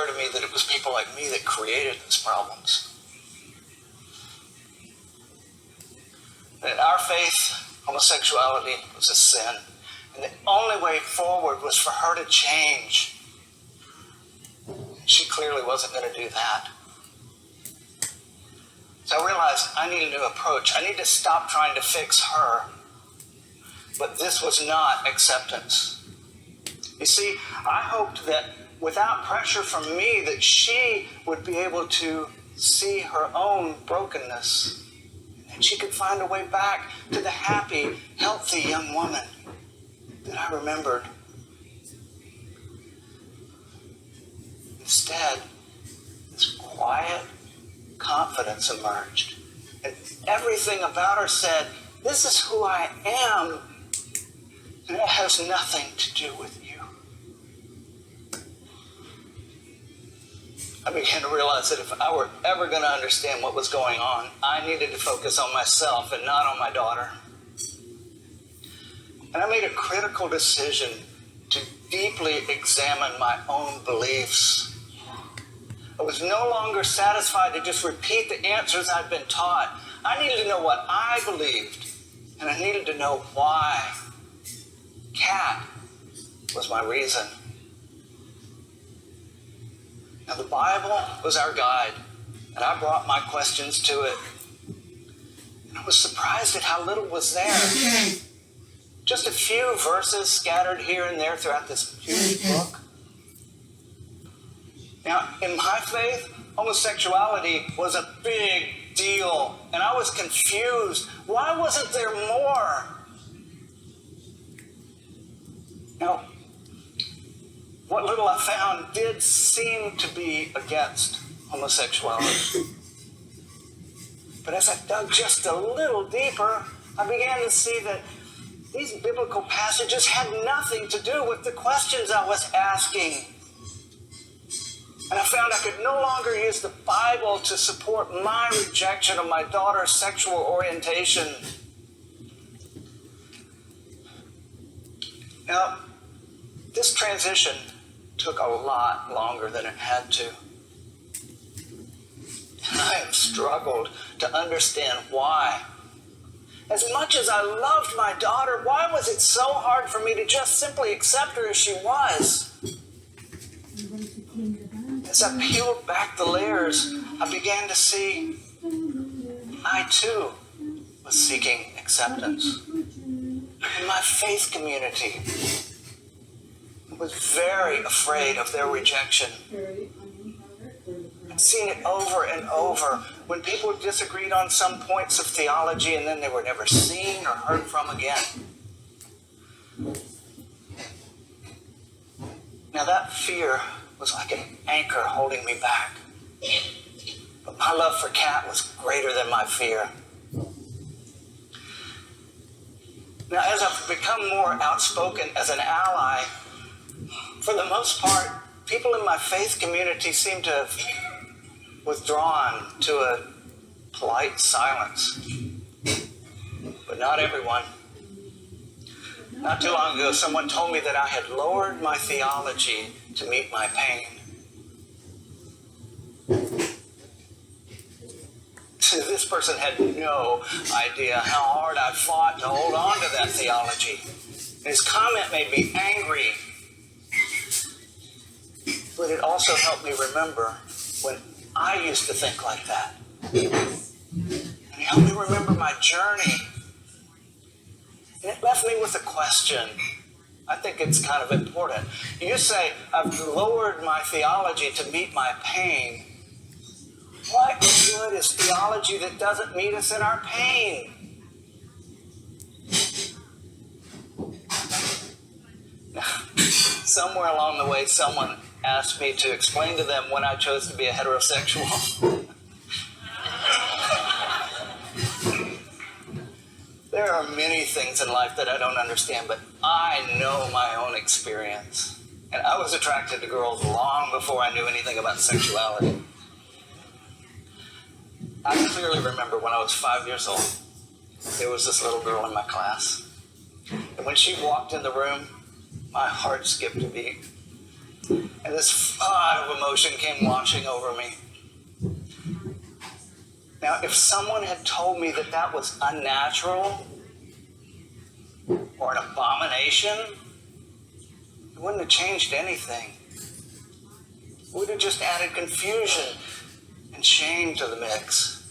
clear to me that it was people like me that created these problems. In our faith, homosexuality was a sin. And the only way forward was for her to change. She clearly wasn't going to do that. So I realized I need a new approach. I need to stop trying to fix her. But this was not acceptance. You see, I hoped that without pressure from me, that she would be able to see her own brokenness. And she could find a way back to the happy, healthy young woman that I remembered. Instead, this quiet confidence emerged. And everything about her said, this is who I am, and it has nothing to do with you. I began to realize that if I were ever going to understand what was going on, I needed to focus on myself and not on my daughter. And I made a critical decision to deeply examine my own beliefs. I was no longer satisfied to just repeat the answers I'd been taught. I needed to know what I believed, and I needed to know why. Cat was my reason. Now, the Bible was our guide, and I brought my questions to it. And I was surprised at how little was there. Just a few verses scattered here and there throughout this huge book. Now, in my faith, homosexuality was a big deal, and I was confused. Why wasn't there more? Now, what little I found did seem to be against homosexuality. But as I dug just a little deeper, I began to see that these biblical passages had nothing to do with the questions I was asking. And I found I could no longer use the Bible to support my rejection of my daughter's sexual orientation. Now, this transition took a lot longer than it had to. And I have struggled to understand why. As much as I loved my daughter, why was it so hard for me to just simply accept her as she was? As I peeled back the layers, I began to see I too was seeking acceptance. In my faith community, I was very afraid of their rejection. I'd seen it over and over when people disagreed on some points of theology and then they were never seen or heard from again. Now that fear was like an anchor holding me back. But my love for Kat was greater than my fear. Now, as I've become more outspoken as an ally, for the most part, people in my faith community seem to have withdrawn to a polite silence. But not everyone. Not too long ago, someone told me that I had lowered my theology to meet my pain. This person had no idea how hard I fought to hold on to that theology. His comment made me angry. But it also helped me remember when I used to think like that. And it helped me remember my journey. And it left me with a question. I think it's kind of important. You say, I've lowered my theology to meet my pain. What good is theology that doesn't meet us in our pain? Somewhere along the way, someone asked me to explain to them when I chose to be a heterosexual. There are many things in life that I don't understand, but I know my own experience. And I was attracted to girls long before I knew anything about sexuality. I clearly remember when I was 5 years old, there was this little girl in my class. And when she walked in the room, my heart skipped a beat. And this flood of emotion came washing over me. Now, if someone had told me that that was unnatural or an abomination, it wouldn't have changed anything. It would have just added confusion and shame to the mix.